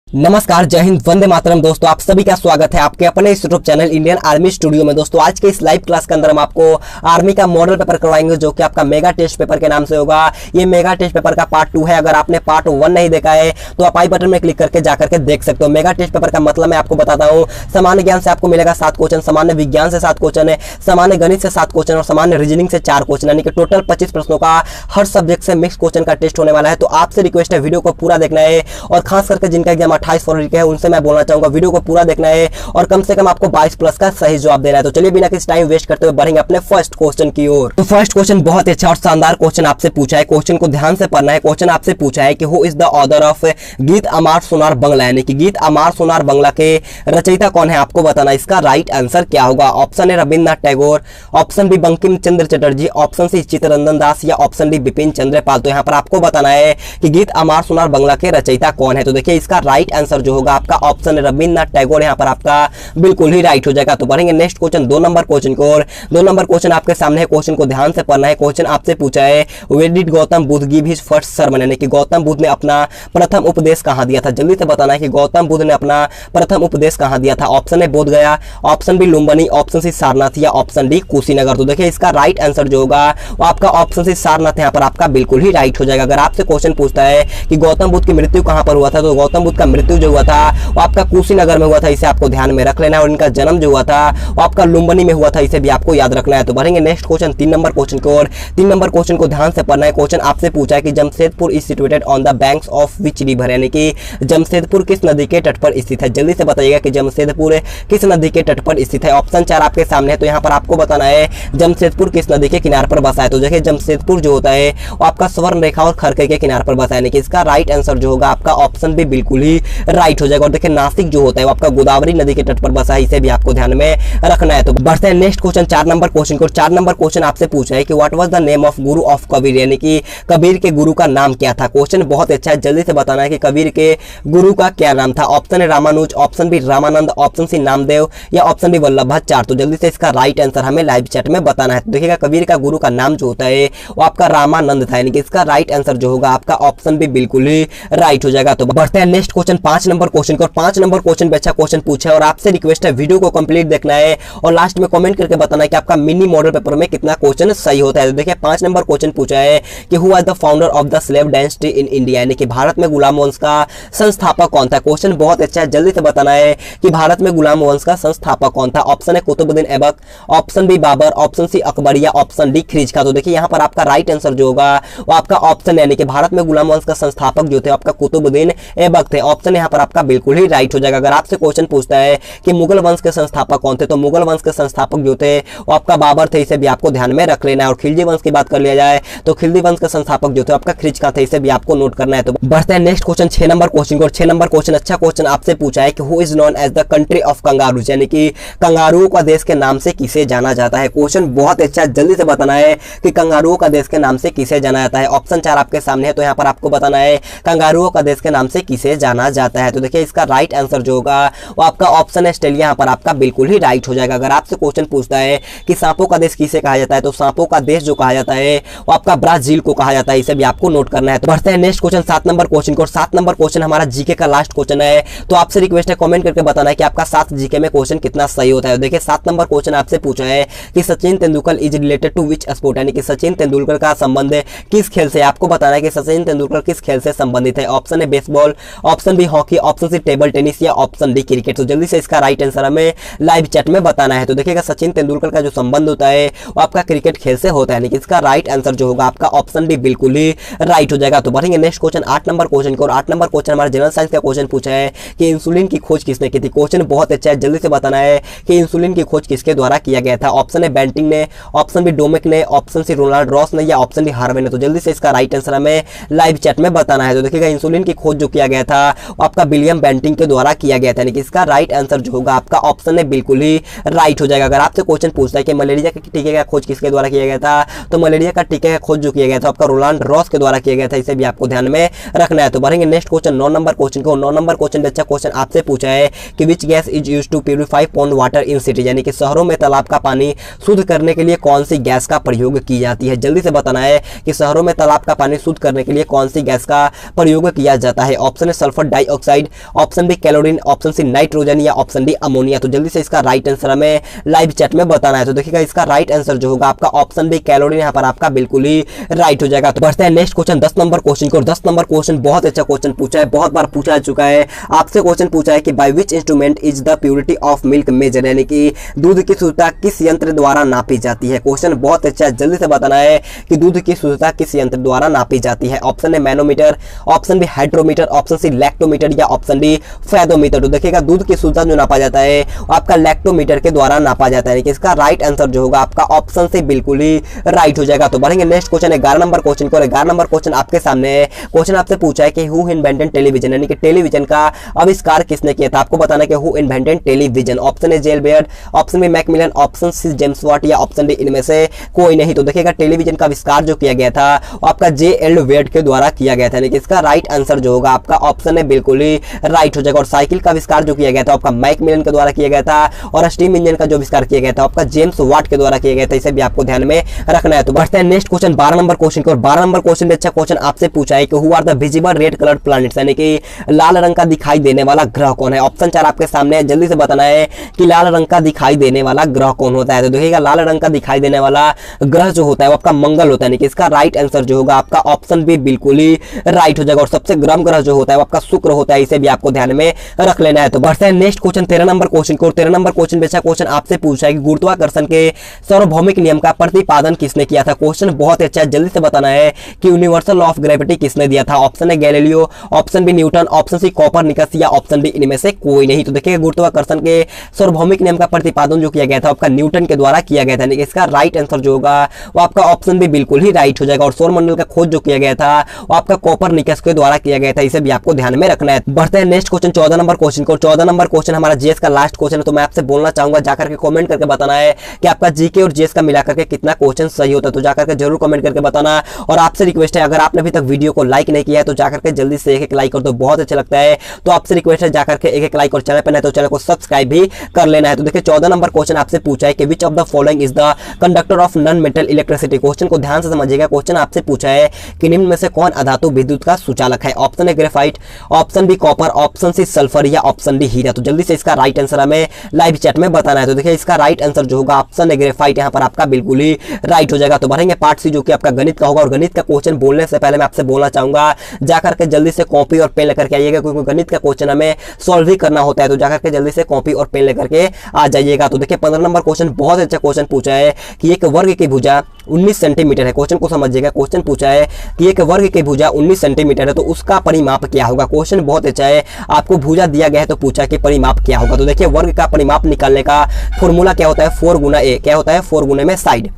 नमस्कार, जय हिंद, वंदे मातरम। दोस्तों आप सभी का स्वागत है आपके अपने इस YouTube channel Indian army studio में। दोस्तों आज के इस लाइव क्लास के अंदर हम आपको आर्मी का मॉडल पेपर करवाएंगे जो कि आपका मेगा टेस्ट पेपर के नाम से होगा। ये मेगा टेस्ट पेपर का पार्ट 2 है। अगर आपने पार्ट 1 नहीं देखा है तो आप आई बटन में क्लिक करके जाकर के देख सकते हो। मेगा टेस्ट पेपर का मतलब मैं आपको बताता हूँ। सामान्य ज्ञान से आपको मिलेगा 7 क्वेश्चन, सामान्य विज्ञान से 7 क्वेश्चन है, सामान्य गणित से 7 क्वेश्चन और सामान्य रीजनिंग से 4 क्वेश्चन, यानी कि टोटल 25 प्रश्नों का हर सब्जेक्ट से मिक्स क्वेश्चन का टेस्ट होने वाला है। तो आपसे रिक्वेस्ट है वीडियो को पूरा देखना है और खास करके जिनका एग्जाम 28 फरवरी का है से मैं बोलना चाहूंगा वीडियो को पूरा देखना है और कम से कम आपको 22 प्लस का सही जवाब देना है। तो चलिए बिना किसी टाइम वेस्ट करते हुए बढ़ेंगे अपने फर्स्ट क्वेश्चन की ओर। तो फर्स्ट क्वेश्चन बहुत ही अच्छा और शानदार क्वेश्चन आपसे पूछा है। क्वेश्चन को ध्यान से पढ़ना है। क्वेश्चन आपसे पूछा है कि who is the author of गीत अमार सोनार बंगला, यानी कि गीत अमार सोनार बंगला के रचयिता कौन है, आपको बताना। इसका राइट आंसर क्या होगा? Option A Rabindranath Tagore, option B Bankim Chandra Chatterjee, option C Chittaranjan Das या ऑप्शन डी बिपिन चंद्र पाल। तो यहाँ पर आपको बताना है कि गीत अमार सोनार बंगला के रचयिता कौन है। तो देखिए इसका राइट आंसर जो होगा आपका ऑप्शन रविन्द्रनाथ टैगोर यहाँ पर आपका बिल्कुल ही राइट हो जाएगा। तो बढ़ेंगे नेक्स्ट क्वेश्चन 2 नंबर क्वेश्चन को और 2 नंबर क्वेश्चन आपके सामने है। क्वेश्चन को ध्यान से पढ़ना है। क्वेश्चन आपसे पूछा है where did Gautam Buddha give his first sermon, यानी कि गौतम बुद्ध ने अपना प्रथम उपदेश कहां दिया था। जल्दी से बताना है कि गौतम बुद्ध ने अपना प्रथम उपदेश कहां दिया था। Option A Bodh Gaya, option B Lumbini, option C Sarnath या ऑप्शन डी कुशीनगर। तो देखिए इसका राइट आंसर जो होगा वो आपका ऑप्शन सी सारनाथ यहाँ पर आपका बिल्कुल ही राइट हो जाएगा। अगर आपसे क्वेश्चन पूछता है कि गौतम बुद्ध की मृत्यु कहां पर हुआ था, तो गौतम बुद्ध का मृत्यु जो हुआ था वो आपका कुशीनगर में हुआ था। इसे आपको ध्यान में रख लेना है। और इनका जन्म जो हुआ था वो आपका लुम्बिनी में हुआ था। इसे भी आपको याद रखना है। तो बढ़ेंगे नेक्स्ट क्वेश्चन 3 नंबर क्वेश्चन को और 3 नंबर क्वेश्चन को ध्यान से पढ़ना है। क्वेश्चन आपसे पूछा है कि Jamshedpur is situated on the banks of which river, यानी कि जमशेदपुर किस नदी के तट पर स्थित है। जल्दी से बताइएगा कि जमशेदपुर किस नदी के तट पर स्थित है। ऑप्शन 4 आपके सामने है। तो यहाँ पर आपको बताना है जमशेदपुर किस नदी के किनारे पर बसा है। तो देखिए जमशेदपुर जो होता है वो आपका स्वर्ण रेखा और खरके के किनारे पर बसा है, यानी कि इसका राइट आंसर जो होगा आपका ऑप्शन भी बिल्कुल ही राइट हो जाएगा। और देखिए नासिक जो होता है वो आपका गोदावरी नदी के तट पर बसा है। इसे भी आपको ध्यान में रखना है। तो बढ़ते हैं नेक्स्ट क्वेश्चन 4 नंबर क्वेश्चन को। 4 नंबर क्वेश्चन आपसे पूछा है कि what was the name of Guru of Kabir, यानी कि कबीर के गुरु का नाम क्या था। क्वेश्चन बहुत अच्छा है। जल्दी से बताना है कि कबीर के गुरु का क्या नाम था। Option A Ramanuj, option B Ramanand, option C Namdev या ऑप्शन डी वल्लभाचार्य। तो जल्दी से इसका राइट आंसर हमें लाइव चैट में बताना है। तो देखिएगा कबीर का गुरु का नाम जो होता है वो आपका रामानंद था, यानी कि इसका राइट आंसर जो होगा आपका ऑप्शन भी बिल्कुल ही राइट हो जाएगा। तो बढ़ते हैं नेक्स्ट क्वेश्चन 5 नंबर क्वेश्चन को। 5 नंबर क्वेश्चन भी अच्छा क्वेश्चन पूछा है और आपसे रिक्वेस्ट है वीडियो को कंप्लीट देखना है और लास्ट में कमेंट करके बताना है कि आपका मिनी मॉडल पेपर में कितना क्वेश्चन सही होता है। तो देखिए 5 नंबर क्वेश्चन पूछा है कि who was the founder of the slave dynasty in India, यानी कि भारत में गुलाम वंश का संस्थापक कौन था। क्वेश्चन बहुत अच्छा है। जल्दी से बताना है कि भारत में गुलाम वंश का संस्थापक कौन था। ऑप्शन है Qutubuddin Aibak, option B Babur, option C Akbar या ऑप्शन डी खिलजी खां। तो देखिए यहाँ पर आपका राइट आंसर जो होगा वो आपका ऑप्शन, यानी कि भारत में गुलाम वंश का संस्थापक जो थे आपका कुतुबुद्दीन ऐबक थे। ऑप्शन यहाँ पर आपका बिल्कुल ही राइट हो जाएगा। अगर आपसे क्वेश्चन पूछता है कि मुगल वंश के संस्थापक कौन थे, तो मुगल वंश के संस्थापक जो थे वो आपका बाबर थे। इसे भी आपको ध्यान में रख लेना है। और खिलजी वंश की बात कर लिया जाए तो खिलजी वंश के संस्थापक जो थे आपका खिलजी खां थे। इसे भी आपको नोट करना है। तो बढ़ते हैं नेक्स्ट क्वेश्चन 6 नंबर क्वेश्चन को। 6 नंबर क्वेश्चन अच्छा क्वेश्चन आपसे पूछा है कि who is known as the country of kangaroos, यानी कि कंगारुओं का देश के नाम से किसे जाना जाता है। क्वेश्चन बहुत अच्छा, जल्दी से बताना है कि कंगारुओं का देश के नाम से किसे जाना जाता है। ऑप्शन 4 आपके सामने है। तो यहाँ पर आपको बताना है कंगारुओं का देश के नाम से किसे जाना जाता है। तो देखिए इसका राइट आंसर जो होगा वो आपका ऑप्शन ऑस्ट्रेलिया यहाँ पर आपका बिल्कुल ही राइट हो जाएगा। अगर आपसे क्वेश्चन पूछता है कि सांपों का देश किसे कहा जाता है, तो सांपों का देश जो कहा जाता है वो आपका ब्राजील को कहा जाता है। इसे भी आपको नोट करना है। तो बढ़ते हैं नेक्स्ट क्वेश्चन 7 नंबर क्वेश्चन को। 7 नंबर क्वेश्चन हमारा जीके का लास्ट क्वेश्चन है। तो आपसे रिक्वेस्ट है कमेंट करके बताना है कि आपका 7 जीके में क्वेश्चन कितना सही होता है। देखिए 7 नंबर क्वेश्चन आपसे पूछा है कि Sachin Tendulkar is related to which sport, यानी कि सचिन तेंदुलकर का संबंध किस खेल से। आपको बताना है कि सचिन तेंदुलकर किस खेल से संबंधित है। ऑप्शन है baseball, option B hockey, option C table tennis या ऑप्शन डी क्रिकेट। तो जल्दी से इसका राइट आंसर हमें लाइव चैट में बताना है। तो देखिएगा सचिन तेंदुलकर का जो संबंध होता है वो आपका क्रिकेट खेल से होता है, यानी कि इसका राइट आंसर जो होगा आपका ऑप्शन भी बिल्कुल ही राइट हो जाएगा। तो बढ़ेंगे नेक्स्ट क्वेश्चन 8 नंबर क्वेश्चन को। और 8 नंबर क्वेश्चन हमारे जनरल साइंस का क्वेश्चन पूछा है कि इंसुलिन की खोज किसने की थी। क्वेश्चन बहुत अच्छा है। जल्दी से बताना है कि इंसुलिन की खोज किसके द्वारा किया गया था। ऑप्शन है बेंटिंग ने, ऑप्शन बी डोमिक ने, ऑप्शन सी रोनाल्ड रॉस ने या ऑप्शन डी हार्वे ने। तो जल्दी से इसका राइट आंसर हमें लाइव चैट में बताना है। तो देखिएगा इंसुलिन की खोज जो किया गया था वो आपका विलियम बेंटिंग के द्वारा किया गया था, यानी कि इसका राइट आंसर जो होगा आपका ऑप्शन है बिल्कुल ही राइट हो जाएगा। अगर आपसे क्वेश्चन पूछता है कि मलेरिया के टीके का खोज किसके द्वारा किया गया था, तो मलेरिया का टीके का खोज जो किया गया था आपका रोनाल्ड रॉस के द्वारा किया गया था। इसे भी आपको ध्यान में रखना है। तो बढ़ेंगे नेक्स्ट क्वेश्चन 9 नंबर क्वेश्चन को। 9 नंबर क्वेश्चन अच्छा क्वेश्चन आपसे पूछा है कि which gas is used to purify pond water in city, यानी कि शहरों में तालाब का पानी शुद्ध करने के लिए कौन सी गैस का प्रयोग की जाती है। जल्दी से बताना है कि शहरों में तालाब का पानी शुद्ध करने के लिए कौन सी गैस का प्रयोग किया जाता है। ऑप्शन है sulphur dioxide, option B chlorine, option C nitrogen या ऑप्शन डी अमोनिया। तो जल्दी से इसका राइट आंसर हमें लाइव चैट में बताना है। तो देखिएगा इसका राइट आंसर जो होगा आपका ऑप्शन बी क्लोरीन यहाँ पर आपका बिल्कुल ही राइट हो जाएगा। तो बढ़ते हैं नेक्स्ट क्वेश्चन 10 नंबर क्वेश्चन को। 10 नंबर क्वेश्चन बहुत अच्छा क्वेश्चन पूछा है, बहुत बार पूछा जा चुका है। आपसे क्वेश्चन पूछा है कि by which instrument is the purity of milk measure, यानी कि दूध की शुद्धता किस यंत्र द्वारा नापी जाती है। क्वेश्चन बहुत अच्छा है, जल्दी से बताना है कि दूध की शुद्धता किस यंत्र द्वारा नापी जाती है। Option A manometer, option B hydrometer, option C lactometer या ऑप्शन डी फेदोमीटर। तो देखिएगा दूध की शुद्धता जो नापा जाता है आपका लैक्टोमीटर के द्वारा नापा जाता है। इसका राइट आंसर जो होगा आपका ऑप्शन से बिल्कुल ही राइट हो जाएगा। तो बढ़ेंगे नेक्स्ट क्वेश्चन 11 नंबर क्वेश्चन को। 11 नंबर क्वेश्चन आपके सामने है। क्वेश्चन आपसे पूछा है कि हु इन्वेंटेड टेलीविजन, यानी कि टेलीविजन का आविष्कार किसने किया था। आपको बताना है कि who invented television. Option A जेल Baird, option B Macmillan, option C James Watt या ऑप्शन डी इनमें से कोई नहीं। तो देखिएगा टेलीविजन का आविष्कार जो किया गया था आपका जे.एल. वेड के द्वारा किया गया था, यानी कि इसका राइट आंसर जो होगा आपका ऑप्शन ए बिल्कुल ही राइट हो जाएगा। और साइकिल का आविष्कार जो किया गया था आपका मैकमिलन के द्वारा किया गया था, और स्टीम इंजन का जो आविष्कार किया गया था आपका जेम्स वाट के द्वारा किया गया था। इसे भी आपको ध्यान में रखना है। तो बढ़ते हैं नेक्स्ट क्वेश्चन 12 नंबर क्वेश्चन को। 12 नंबर क्वेश्चन में अच्छा क्वेश्चन आपसे पूछा है कि who are the visible red coloured planets, यानी कि लाल रंग का दिखाई देने वाला ग्रह कौन है। ऑप्शन 4 आपके सामने है, जल्दी से बताना है कि लाल रंग का दिखाई देने वाला ग्रह कौन होता है। तो देखिएगा लाल रंग का दिखाई देने वाला ग्रह जो होता है वो आपका मंगल होता है, यानी कि इसका राइट आंसर जो होगा आपका ऑप्शन बी बिल्कुल ही राइट हो जाएगा। और सबसे गर्म ग्रह जो होता है वो आपका शुक्र होता है, इसे भी आपको ध्यान में रख लेना है। तो बढ़ते हैं नेक्स्ट क्वेश्चन 13 नंबर क्वेश्चन को। 13 नंबर क्वेश्चन में अच्छा क्वेश्चन आपसे पूछा है कि गुरुत्वाकर्षण के सार्वभौमिक नियम का प्रतिपादन किसने किया था। क्वेश्चन बहुत अच्छा है, जल्दी से बताना है कि यूनिवर्सल लॉ ऑफ ग्रेविटी किसने दिया था। Option A Galileo, option B Newton, option C Copernicus या ऑप्शन डी इनमें से कोई नहीं। तो देखिए गुरुत्वाकर्षण के सार्वभौमिक नियम का प्रतिपादन जो किया गया था आपका न्यूटन के द्वारा किया गया था, यानी कि इसका राइट आंसर जो होगा वो आपका ऑप्शन बी बिल्कुल ही राइट हो जाएगा। और सौरमंडल का खोज जो किया गया था वो आपका कोपरनिकस के द्वारा किया गया था, इसे भी आपको ध्यान में रखना है। बढ़ते हैं नेक्स्ट क्वेश्चन 14 नंबर क्वेश्चन को। 14 नंबर क्वेश्चन हमारा जीएस का लास्ट क्वेश्चन है। तो मैं आपसे बोलना चाहूंगा जाकर के कमेंट करके बताना है कि आपका जीके और जीएस का मिलाकर के कितना क्वेश्चन सही होता है। तो जाकर के जरूर कमेंट करके बताना। और आपसे रिक्वेस्ट है अगर आपने अभी तक वीडियो को लाइक नहीं किया है तो जाकर के जल्दी से एक लाइक कर दो, बहुत अच्छा लगता है। तो आपसे रिक्वेस्ट है जाकर के एक लाइक, और चैनल पर नहीं तो चैनल को सब्सक्राइब भी कर लेना है। तो देखिए 14 नंबर क्वेश्चन आपसे पूछा है कि which of the following is the conductor of non metal electricity. Question को ध्यान से समझिएगा। क्वेश्चन आपसे पूछा है कि निम्न में से कौन अधातु विद्युत का सुचालक है। Option A graphite, option B copper, option C sulphur या ऑप्शन डी हीरा। तो जल्दी से इसका राइट आंसर हमें लाइव चैट में बताना है। तो देखिए इसका राइट आंसर जो होगा ऑप्शन ए ग्रेफाइट यहाँ पर आपका बिल्कुल ही राइट हो जाएगा। तो बढ़ेंगे पार्ट सी जो कि आपका गणित का होगा। और गणित का क्वेश्चन बोलने से पहले मैं आपसे बोलना चाहूंगा जाकर के जल्दी से कॉपी और पेन लेकर के आइएगा, क्योंकि गणित का क्वेश्चन हमें सॉल्व ही करना होता है। तो जाकर के जल्दी से कॉपी और पेन लेकर के आ जाइएगा। तो देखिए 15 नंबर क्वेश्चन बहुत अच्छा क्वेश्चन पूछा है कि एक वर्ग की भुजा 19 सेंटीमीटर है। क्वेश्चन को समझिएगा। क्वेश्चन पूछा है कि एक वर्ग की भुजा 19 सेंटीमीटर है तो उसका परिमाप क्या होगा। क्वेश्चन बहुत अच्छा है, आपको भुजा दिया गया है तो पूछा कि परिमाप क्या होगा। तो देखिए वर्ग का परिमाप निकालने का फॉर्मूला क्या होता है, 4 गुना ए। क्या होता है, 4 गुने में साइड,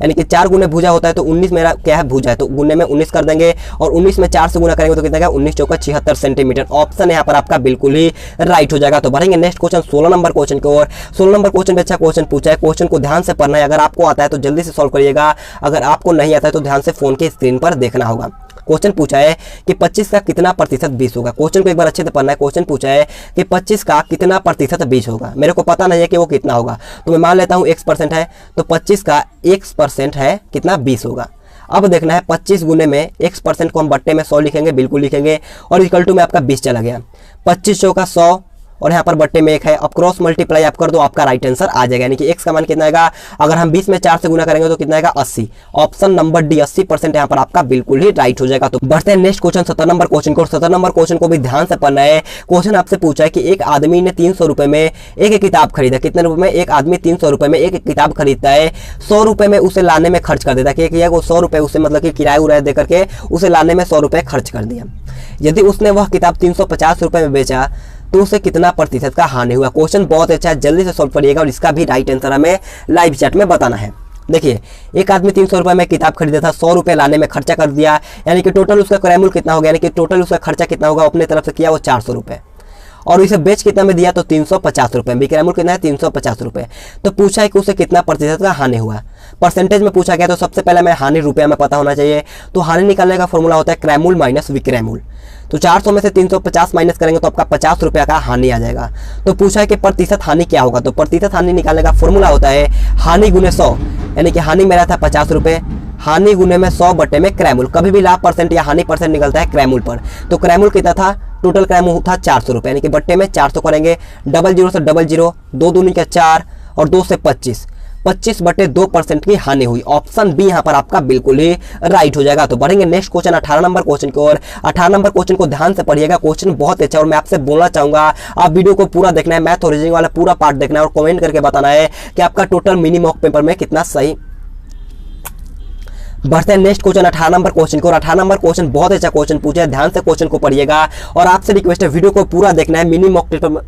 यानी कि 4 गुने भुजा होता है तो 19 मेरा क्या है भुजा है, तो गुने में 19 कर देंगे। और 19 में 4 से गुना करेंगे तो कितना क्या, 19 चौका 76 सेंटीमीटर। ऑप्शन यहाँ पर आपका बिल्कुल ही राइट हो जाएगा। तो बढ़ेंगे नेक्स्ट क्वेश्चन 16 नंबर क्वेश्चन की ओर। 16 नंबर क्वेश्चन में अच्छा क्वेश्चन पूछा है। क्वेश्चन को ध्यान से पढ़ना है, अगर आपको आता है तो जल्दी से सॉल्व करिएगा, अगर आपको नहीं आता है तो ध्यान से फोन के स्क्रीन पर देखना होगा। क्वेश्चन पूछा है कि 25 का कितना प्रतिशत 20 होगा। क्वेश्चन को एक बार अच्छे से पढ़ना है। क्वेश्चन पूछा है कि 25 का कितना प्रतिशत 20 होगा। मेरे को पता नहीं है कि वो कितना होगा, तो मैं मान लेता हूँ x% है, तो 25 का x% है कितना, 20 होगा। अब देखना है 25 गुने में x% को हम बट्टे में 100 लिखेंगे, बिल्कुल लिखेंगे, और इक्वल टू में आपका 20 चला गया। 25 चौका 100 और यहाँ पर बट्टे में 1 है। अब क्रॉस मल्टीप्लाई आप कर दो, आपका राइट आंसर आ जाएगा, यानी कि x का मान कितना आएगा, अगर हम 20 में 4 से गुना करेंगे तो कितना आएगा, 80। ऑप्शन नंबर डी 80% यहाँ पर आपका बिल्कुल ही राइट हो जाएगा। तो बढ़ते हैं नेक्स्ट क्वेश्चन 17 नंबर क्वेश्चन को। 17 नंबर क्वेश्चन को भी ध्यान से पढ़ना है। क्वेश्चन आपसे पूछा है कि एक आदमी ने 300 रुपए में एक किताब खरीदा। कितने रुपए में, एक आदमी 300 रुपए में एक किताब खरीदता है, 100 रुपए में उसे लाने में खर्च कर देता है। कि वो 100 रुपए उसे मतलब कि किराया उराया दे करके उसे लाने में 100 रुपए खर्च कर दिया। यदि उसने वह किताब 350 रुपए में बेचा तो उसे कितना प्रतिशत का हानि हुआ। क्वेश्चन बहुत अच्छा है, जल्दी से सॉल्व करिएगा और इसका भी राइट आंसर हमें लाइव चैट में बताना है। देखिए एक आदमी 300 रुपए में किताब खरीदा था, 100 रुपए लाने में खर्चा कर दिया, यानी कि टोटल उसका क्रयमूल्य कितना हो गया, यानी कि टोटल उसका खर्चा कितना होगा, अपने तरफ से किया वो 400 रुपए, और इसे बेच कितना में दिया तो 350 रुपए में। क्रयमूल्य कितना है, 350 रुपए। तो पूछा है कि उसे कितना प्रतिशत का हानि हुआ। परसेंटेज में पूछा गया तो सबसे पहले हमें हानि रुपया में पता होना चाहिए। तो हानि निकालने का फॉर्मूला होता है क्रयमूल्य माइनस विक्रयमूल्य। तो 400 में से 350 माइनस करेंगे तो आपका 50 रुपया का हानि आ जाएगा। तो पूछा है कि प्रतिशत हानि क्या होगा। तो प्रतिशत हानि निकालने का फॉर्मूला होता है हानि गुने 100, यानी कि हानि मेरा था 50 रुपये, हानि गुने में 100 बटे में क्रयमूल्य। कभी भी लाभ परसेंट या हानि परसेंट निकलता है क्रयमूल्य पर, तो क्रयमूल्य कितना था टोटल क्राइम था 400 रुपये, यानी कि बट्टे में 400 करेंगे, 00 से 00, 2 दूनी का 4 और 2 से 25, 25/2% की हानि हुई। ऑप्शन बी यहाँ पर आपका बिल्कुल ही राइट हो जाएगा। तो बढ़ेंगे नेक्स्ट क्वेश्चन 18 नंबर क्वेश्चन की ओर। 18 नंबर क्वेश्चन को ध्यान से पढ़िएगा, क्वेश्चन बहुत अच्छा। और मैं आपसे बोलना चाहूंगा आप वीडियो को पूरा देखना है, मैथ और रीजनिंग वाला पूरा पार्ट देखना है और कमेंट करके बताना है कि आपका टोटल मिनी मॉक पेपर में कितना सही। बढ़ते हैं नेक्स्ट क्वेश्चन 18 नंबर क्वेश्चन को। और 18 नंबर क्वेश्चन बहुत अच्छा क्वेश्चन पूछा है, ध्यान से क्वेश्चन को पढ़िएगा और आपसे रिक्वेस्ट है वीडियो को पूरा देखना है। मिनी मॉक पेपर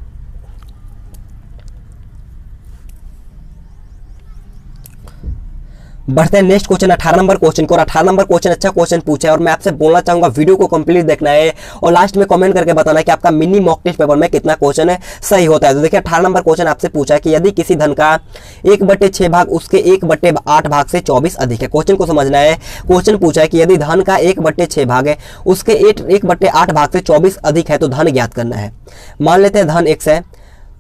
बढ़ते हैं नेक्स्ट क्वेश्चन 18 नंबर क्वेश्चन को। और 18 नंबर क्वेश्चन अच्छा क्वेश्चन पूछा है और मैं आपसे बोलना चाहूंगा वीडियो को कंप्लीट देखना है और लास्ट में कमेंट करके बताना है कि आपका मिनी मॉक टेस्ट पेपर में कितना क्वेश्चन सही होता है। तो देखिए 18 नंबर क्वेश्चन आपसे पूछा है कि यदि किसी धन का 1/6 भाग उसके 1/8 भाग से 24 अधिक है। क्वेश्चन को समझना है, क्वेश्चन पूछा है कि यदि धन का 1/6 भाग है उसके 1/8 भाग से 24 अधिक है तो धन ज्ञात करना है। मान लेते हैं धन x है,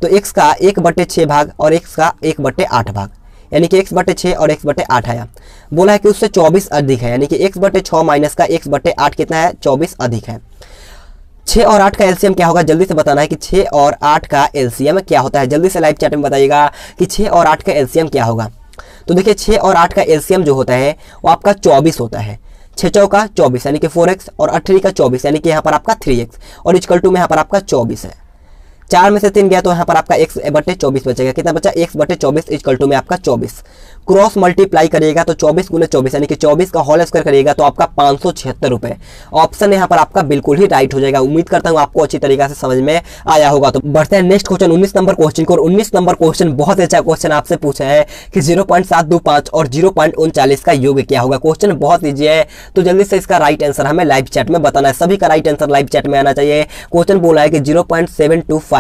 तो x का 1/6 भाग और x का 1/8 भाग, यानी कि x/6 और x/8 आया। बोला है कि उससे 24 अधिक है, यानी कि x/6 माइनस का x/8 कितना है, 24 अधिक है। 6 और 8 का एलसीएम क्या होगा, जल्दी से बताना है कि 6 और 8 का एलसीएम क्या होता है। जल्दी से लाइव चैट में बताइएगा कि 6 और 8 का एलसीएम क्या होगा। तो देखिए 6 और 8 का एलसीएम जो होता है वो आपका 24 होता है। 6 चौका 24 यानी कि 4x और 8 का 24 यानी कि यहाँ पर आपका 3x और इक्वल टू में यहाँ पर आपका 24 है। 4 में से 3 गया तो यहाँ पर आपका x/24 बचेगा। कितना बचा, x/24 इक्वल टू में आपका 24। क्रॉस मल्टीप्लाई करिएगा तो 24 × 24 यानी कि 24 का होल स्क्वायर करिएगा तो आपका 576 रुपये। ऑप्शन यहाँ पर आपका बिल्कुल ही राइट हो जाएगा। उम्मीद करता हूँ आपको अच्छी तरीके से समझ में आया होगा। तो बढ़ते हैं नेक्स्ट क्वेश्चन 19 नंबर क्वेश्चन को। और 19 नंबर क्वेश्चन बहुत अच्छा क्वेश्चन आपसे पूछा है कि 0.725 और 0.39 का योग क्या होगा। क्वेश्चन बहुत ईजी है, तो जल्दी से इसका राइट आंसर हमें लाइव चैट में बताना है। सभी का राइट आंसर लाइव चैट में आना चाहिए। क्वेश्चन बोला है कि 0.725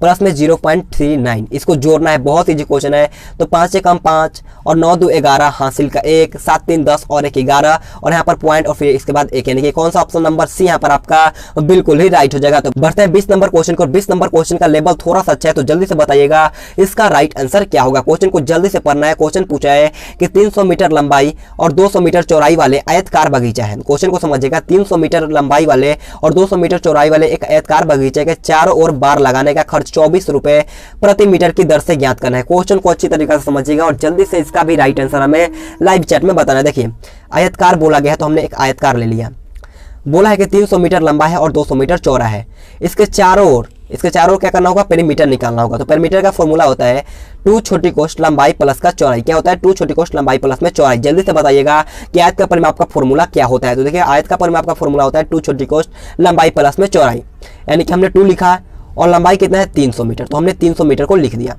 प्लस में 0.39, इसको जोड़ना है। बहुत ईजी क्वेश्चन है। तो 5 से कम 5 और 9 2 11 हासिल का 1, 7 3 10 और 1 11 और यहाँ पर पॉइंट और फिर इसके बाद 1, यानी कि कौन सा ऑप्शन नंबर सी यहाँ पर आपका बिल्कुल ही राइट हो जाएगा। तो बढ़ते हैं 20 नंबर क्वेश्चन को। 20 नंबर क्वेश्चन का लेवल थोड़ा सा अच्छा है, तो जल्दी से बताइएगा इसका राइट आंसर क्या होगा। क्वेश्चन को जल्दी से पढ़ना है। क्वेश्चन पूछा है कि 300 मीटर लंबाई और 200 मीटर चौड़ाई वाले आयतकार बगीचा है। क्वेश्चन को समझिएगा, 300 मीटर लंबाई वाले और 200 मीटर चौड़ाई वाले एक आयतकार बगीचे के चारों ओर बार लगाने का खर्च 24 रुपए प्रति मीटर की दर से ज्ञात करना है। क्वेश्चन को अच्छी तरीके से समझिएगा और जल्दी से इसका भी राइट आंसर हमें लाइव चैट में बताना है। देखिए आयतकार बोला गया है तो हमने एक आयतकार ले लिया। बोला है कि 300 मीटर लंबा है और 200 मीटर चौड़ा है। इसके चारों ओर क्या करना होगा, पेरीमीटर निकालना होगा। तो पेरीमीटर का फॉर्मूला होता है 2 छोटी कोष्ठ लंबाई प्लस का चौड़ाई। क्या होता है, 2 छोटी कोष्ठ लंबाई प्लस में चौड़ाई। जल्दी से बताइएगा कि आयत का परिमाप का फॉर्मूला क्या होता है। तो देखिए आयत का परिमाप का फॉर्मूला होता है 2 छोटी कोष्ठ लंबाई प्लस में चौड़ाई, यानी कि हमने 2 लिखा और लंबाई कितना है 300 मीटर, तो हमने 300 मीटर को लिख दिया।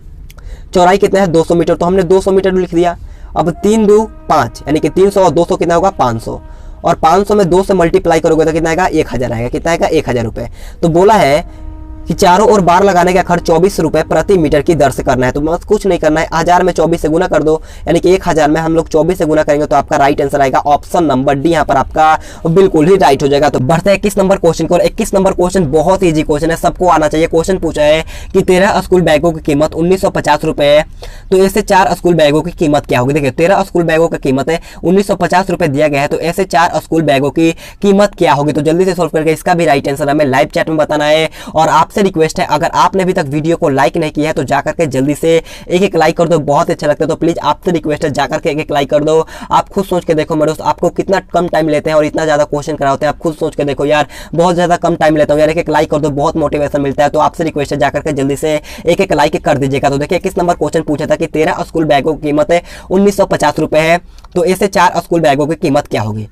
चौड़ाई कितना है 200 मीटर, तो हमने 200 मीटर लिख दिया। अब 3 2 5 यानी कि 300 और 200 कितना होगा 500, और 500 में 2 से मल्टीप्लाई करोगे तो कितना आएगा 1000 आएगा। कितना आएगा 1000 रुपये। तो बोला है कि चारों ओर बार लगाने का खर्च 24 रुपए प्रति मीटर की दर से करना है। तो बस कुछ नहीं करना है, 1000 में 24 से गुना कर दो, यानी कि 1000 में हम लोग 24 से गुना करेंगे तो आपका राइट आंसर आएगा ऑप्शन नंबर डी। यहाँ पर आपका बिल्कुल ही राइट हो जाएगा। तो बढ़ते हैं 21 नंबर क्वेश्चन को। 21 नंबर क्वेश्चन बहुत ईजी क्वेश्चन है, सबको आना चाहिए। क्वेश्चन पूछा है कि 13 स्कूल बैगों की कीमत 1950 रुपए है, तो ऐसे 4 स्कूल बैगों की कीमत क्या होगी। देखिए 13 स्कूल बैगों की कीमत है 1950 रुपए दिया गया है, तो ऐसे 4 स्कूल बैगों की कीमत क्या होगी। तो जल्दी से सॉल्व करके इसका भी राइट आंसर हमें लाइव चैट में बताना है। और आपसे रिक्वेस्ट है, अगर आपने अभी तक वीडियो को लाइक नहीं किया है तो जाकर के जल्दी से एक लाइक कर दो, बहुत अच्छा लगता है। तो प्लीज आपसे रिक्वेस्ट है जाकर के एक लाइक कर दो। आप खुद सोच के देखो मेरे दोस्त, आपको कितना कम टाइम लेते हैं और इतना ज्यादा क्वेश्चन कराते हैं। आप खुद सोच के देखो यार, बहुत ज्यादा कम टाइम लेता हूँ यार। एक लाइक कर दो, बहुत मोटिवेशन मिलता है। तो आपसे रिक्वेस्ट है जाकर के जल्दी से एक लाइक कर दीजिएगा। तो देखिए 21 नंबर क्वेश्चन पूछा था कि 13 स्कूल बैगों की कीमत है 1950 रुपए है, तो ऐसे 4 स्कूल बैगों की कीमत क्या होगी।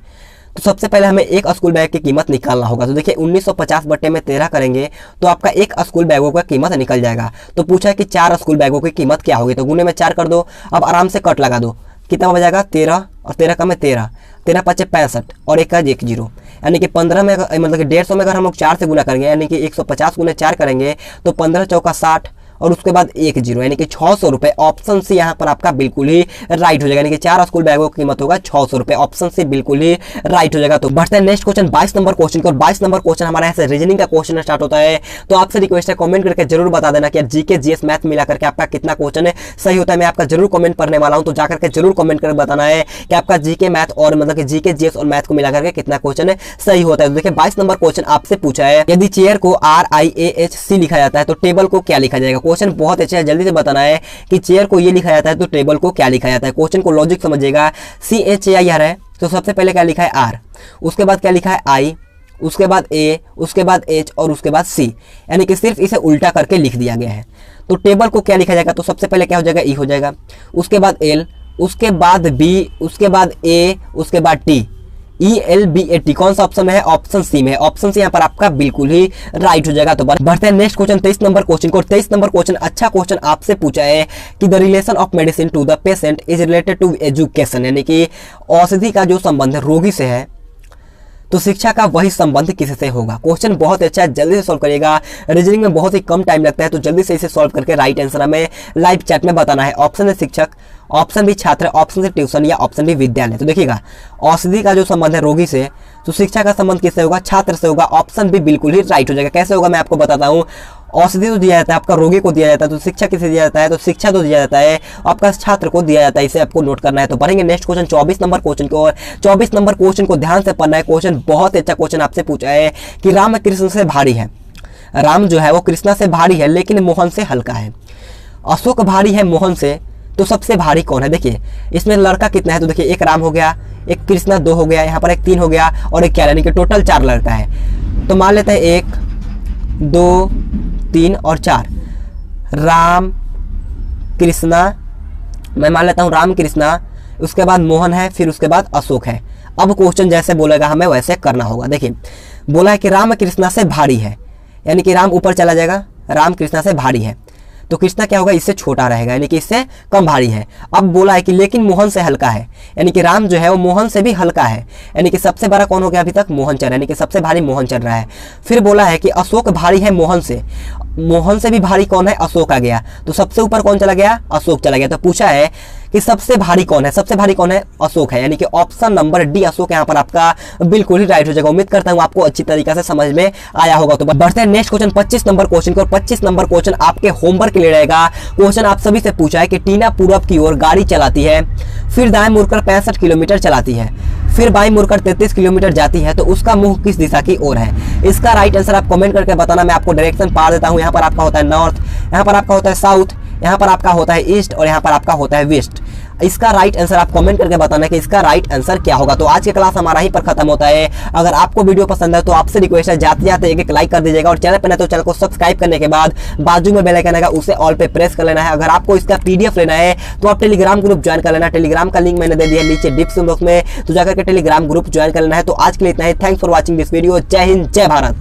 तो सबसे पहले हमें एक स्कूल बैग की कीमत निकालना होगा। तो देखिए 1950 बट्टे में 13 करेंगे तो आपका एक स्कूल बैगों का कीमत निकल जाएगा। तो पूछा है कि 4 स्कूल बैगों की कीमत क्या होगी, तो गुने में 4 कर दो। अब आराम से कट लगा दो, कितना हो जाएगा 13 और 13 का में 13, 13 5 65 और 1 का 1 0, यानी कि 15 में मतलब कि 150 में अगर हम लोग 4 से गुना करेंगे यानी कि 150 गुने 4 करेंगे तो 15 चौका 60 और उसके बाद 1 0 यानी कि 600 रुपए। ऑप्शन सी यहाँ पर आपका बिल्कुल ही राइट हो जाएगा, यानी कि 4 स्कूल बैगों की कीमत होगा 600 रुपए। ऑप्शन सी बिल्कुल ही राइट हो जाएगा। तो बढ़ते हैं नेक्स्ट क्वेश्चन 22 नंबर क्वेश्चन को। 22 नंबर क्वेश्चन हमारे यहाँ से रीजनिंग का क्वेश्चन स्टार्ट होता है। तो आपसे रिक्वेस्ट है कमेंट करके जरूर बता देना कि जीके जीएस मैथ मिला करके आपका कितना क्वेश्चन सही होता है। मैं आपका जरूर कमेंट पढ़ने वाला हूं, तो जाकर के जरूर कमेंट करके बताना है कि आपका जीके मैथ और मतलब कि जीके जीएस और मैथ को मिला करके कितना क्वेश्चन सही होता है। तो देखिए 22 नंबर क्वेश्चन आपसे पूछा है, यदि चेयर को RIAHC लिखा जाता है तो टेबल को क्या लिखा जाएगा। क्वेश्चन बहुत अच्छा है, जल्दी से बताना है कि चेयर को ये लिखा जाता है तो टेबल को क्या लिखा जाता है। क्वेश्चन को लॉजिक समझिएगा। CHAIR है तो सबसे पहले क्या लिखा है R, उसके बाद क्या लिखा है I, उसके बाद A, उसके बाद H और उसके बाद C, यानी कि सिर्फ इसे उल्टा करके लिख दिया गया है। तो टेबल को क्या लिखा जाएगा, तो सबसे पहले क्या हो जाएगा, E हो जाएगा, उसके बाद L, उसके बाद B, उसके बाद A, उसके बाद T, ELBAT। कौन सा ऑप्शन में है, ऑप्शन सी में है। ऑप्शन सी यहाँ पर आपका बिल्कुल ही राइट हो जाएगा। तो बढ़ते हैं नेक्स्ट क्वेश्चन 23 नंबर क्वेश्चन को। 23 नंबर क्वेश्चन अच्छा क्वेश्चन आपसे पूछा है कि the relation of medicine to the patient is related to education, यानी कि औषधि का जो संबंध रोगी से है तो शिक्षा का वही संबंध किससे होगा। क्वेश्चन बहुत अच्छा है, जल्दी से सॉल्व करिएगा। रीजनिंग में बहुत ही कम टाइम लगता है, तो जल्दी से इसे सॉल्व करके राइट आंसर हमें लाइव चैट में बताना है। ऑप्शन है शिक्षक, ऑप्शन भी छात्र, ऑप्शन से ट्यूशन या ऑप्शन भी विद्यालय। तो देखिएगा औषधि का जो संबंध है रोगी से, तो शिक्षा का संबंध किससे होगा, छात्र से होगा। ऑप्शन भी बिल्कुल ही राइट हो जाएगा। कैसे होगा मैं आपको बताता हूँ। औषधि तो दिया जाता है आपका रोगी को दिया जाता है, तो शिक्षा किसे दिया जाता है, तो शिक्षा तो दिया जाता है आपका छात्र को दिया जाता है। इसे आपको नोट करना है। तो पढ़ेंगे नेक्स्ट क्वेश्चन 24 नंबर क्वेश्चन को, और 24 नंबर क्वेश्चन को ध्यान से पढ़ना है। क्वेश्चन बहुत अच्छा क्वेश्चन आपसे पूछा है कि राम कृष्ण से भारी है। राम जो है वो कृष्णा से भारी है लेकिन मोहन से हल्का है। अशोक भारी है मोहन से, तो सबसे भारी कौन है। देखिए इसमें लड़का कितना है, तो देखिए एक राम हो गया, एक कृष्णा 2 हो गया, यहाँ पर एक 3 हो गया और एक 4, यानी कि टोटल 4 लड़का है। तो मान लेते हैं 1 2 3 और 4, राम कृष्णा, मैं मान लेता हूँ राम कृष्णा, उसके बाद मोहन है, फिर उसके बाद अशोक है। अब क्वेश्चन जैसे बोलेगा हमें वैसे करना होगा। देखिए बोला है कि राम कृष्णा से भारी है, यानी कि राम ऊपर चला जाएगा, राम कृष्णा से भारी है, तो कृष्णा क्या होगा, इससे छोटा रहेगा, यानी कि इससे कम भारी है। अब बोला है कि लेकिन मोहन से हल्का है, यानी कि राम जो है वो मोहन से भी हल्का है, यानी कि सबसे बड़ा कौन हो गया अभी तक, मोहन चल रहा है, यानी कि सबसे भारी मोहन चल रहा है। फिर बोला है कि अशोक भारी है मोहन से, मोहन से भी भारी कौन है, अशोक आ गया, तो सबसे ऊपर कौन चला गया, अशोक चला गया। तो पूछा है कि सबसे भारी कौन है, सबसे भारी कौन है, अशोक है, यानी कि ऑप्शन नंबर डी अशोक यहाँ पर आपका बिल्कुल ही राइट हो जाएगा। उम्मीद करता हूँ आपको अच्छी तरीके से समझ में आया होगा। तो बढ़ते हैं नेक्स्ट क्वेश्चन 25 नंबर क्वेश्चन को। 25 नंबर क्वेश्चन आपके होमवर्क के लिए रहेगा। क्वेश्चन आप सभी से पूछा है कि टीना पूरब की ओर गाड़ी चलाती है, फिर दाएं मुड़कर 65 किलोमीटर चलाती है, फिर बाएं मुड़कर 33 किलोमीटर जाती है, तो उसका मुंह किस दिशा की ओर है। इसका राइट आंसर आप कमेंट करके बताना। मैं आपको डायरेक्शन पा देता हूँ। यहाँ पर आपका होता है नॉर्थ, यहाँ पर आपका होता है साउथ, यहाँ पर आपका होता है ईस्ट और यहाँ पर आपका होता है वेस्ट। इसका राइट आंसर आप कमेंट करके बताना कि इसका राइट आंसर क्या होगा। तो आज का क्लास हमारा ही पर खत्म होता है। अगर आपको वीडियो पसंद है तो आपसे रिक्वेस्ट है जाते जाते एक लाइक कर दीजिएगा, और चैनल पर नहीं तो चैनल को सब्सक्राइब करने के बाद बाजू में बेल आइकन आएगा उसे ऑल पे प्रेस कर लेना है। अगर आपको इसका PDF लेना है तो आप टेलीग्राम ग्रुप ज्वाइन कर लेना। टेलीग्राम का लिंक मैंने दे दिया नीचे डिस्क्रिप्शन बॉक्स में, तो जाकर के टेलीग्राम ग्रुप ज्वाइन कर लेना है। तो आज के लिए इतना ही। Thanks for watching this video. जय हिंद, जय भारत।